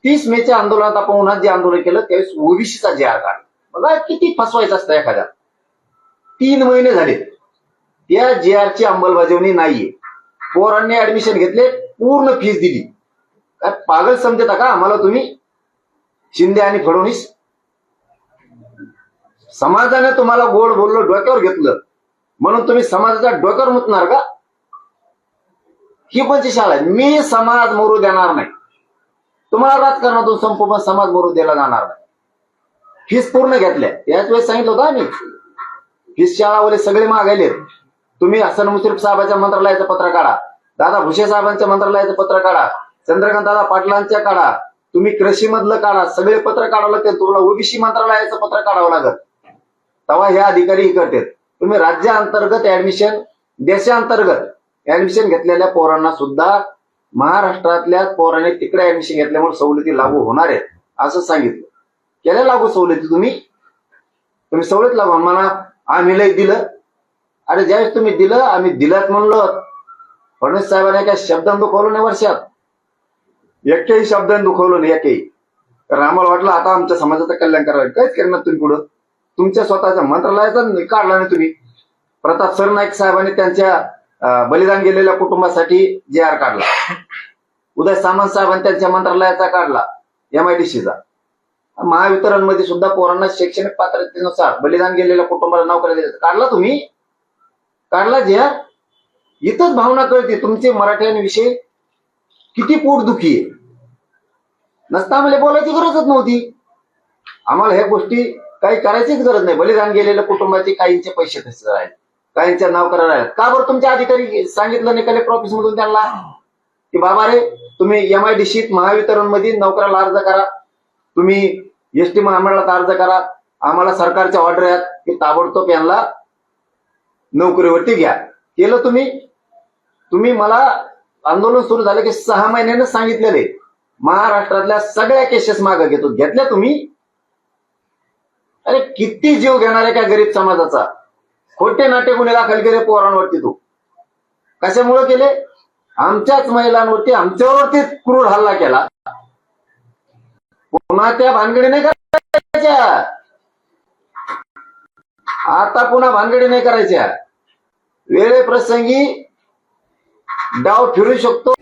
30 मेच्या आंदोलनात आपण उन्हात जे आंदोलन केलं त्यावेळेस ओबीसीचा जे आर काढला. बघा किती फसवायचं असतं एखाद्या. 3 महिने झाले त्या जे आरची अंमलबजावणी नाहीये. पोरांनी ऍडमिशन घेतले, पूर्ण फीस दिली. काय पागल समजता का आम्हाला तुम्ही? शिंदे आणि फडणवीस, समाजाने तुम्हाला गोड बोललो, डोक्यावर घेतलं म्हणून तुम्ही समाजाच्या डोक्यावर मुतणार का? ही कोणती शाळा आहे? मी समाज मरू देणार नाही. तुम्हाला राजकारणातून संपूर्ण समाज मरू दिला जाणार नाही. फीस पूर्ण घेतल्या. याच वेळेस सांगितलं होतं आम्ही, फीस शाळावाले सगळे मागायले. तुम्ही हसन मुश्रीफ साहेबांच्या मंत्रालयाचं पत्र काढा, दादा भुसे साहेबांच्या मंत्रालयाचं पत्र काढा, चंद्रकांत दादा पाटलांच्या काढा, तुम्ही कृषी मधलं काढा, सगळे पत्र काढावं लागतील. तुम्हाला ओबीसी मंत्रालयाचं पत्र काढावं लागत. तेव्हा हे अधिकारी करतात. तुम्ही राज्याअंतर्गत ऍडमिशन, देशांतर्गत ऍडमिशन घेतलेल्या पोरांना सुद्धा महाराष्ट्रातल्या पोरांनी तिकडे ऍडमिशन घेतल्यामुळे सवलती लागू होणार आहेत असं सांगितलं. केल्या लागू सवलती? तुम्ही सवलत लागू म्हणा आम्ही लय दिलं. अरे ज्यावेळेस तुम्ही दिलं, आम्ही दिलात म्हणलो. फडणवीस साहेबांनी काय शब्दांत दुखवलं नाही वर्षात? एकही शब्दांत दुखवलं नाही, एकही. कारण आम्हाला वाटलं आता आमच्या समाजाचं कल्याण करावं. काहीच करणार तुम्ही पुढं. तुमच्या स्वतःच्या मंत्रालयाचा काढला नाही तुम्ही. प्रताप सरनाईक साहेबांनी त्यांच्या बलिदान गेलेल्या कुटुंबासाठी जे आर काढला. उदय सामंत साहेबांनी त्यांच्या मंत्रालयाचा काढला, MIDCचा. महावितरण मध्ये सुद्धा पोरांना शैक्षणिक पात्रतेनुसार बलिदान गेलेल्या कुटुंबाला नोकऱ्या दिल्या. काढला तुम्ही? काढला जे आर? इथंच भावना कळते तुमचे मराठ्यांविषयी किती पोटदुखी आहे. नसता आम्हाला बोलायची गरजच नव्हती. आम्हाला ह्या गोष्टी काही करायचीच गरज नाही. बलिदान गेलेल्या कुटुंबाचे काहींचे पैसे तसे राहिले, काहींच्या नोकऱ्या राहिल्या. का बरं तुमचे अधिकारी सांगितलं नाही कलेक्टर ऑफिस मधून त्यांना की बाबा रे तुम्ही MIDC महावितरण मध्ये नोकऱ्याला अर्ज करा, तुम्ही ST महामंडळात अर्ज करा, आम्हाला सरकारच्या ऑर्डर आहेत की ताबडतोब यांना नोकरीवरती घ्या. केलं तुम्ही मला आंदोलन सुरू झालं की 6 महिन्यानं सांगितलेले महाराष्ट्रातल्या सगळ्या केसेस मागे घेतल्या तुम्ही. अरे किती जीव घेणार आहे का गरीब समाजाचा? खोटे नाटे गुन्हे दाखल केले पोरांवरती. तू कशामुळे केले? आमच्याच महिलांवरती, आमच्यावरती क्रूर हल्ला केला. पुन्हा त्या भानगडी नाही करायच्या. आता पुन्हा भानगडी नाही करायच्या. वेळे प्रसंगी डाव फिरू शकतो.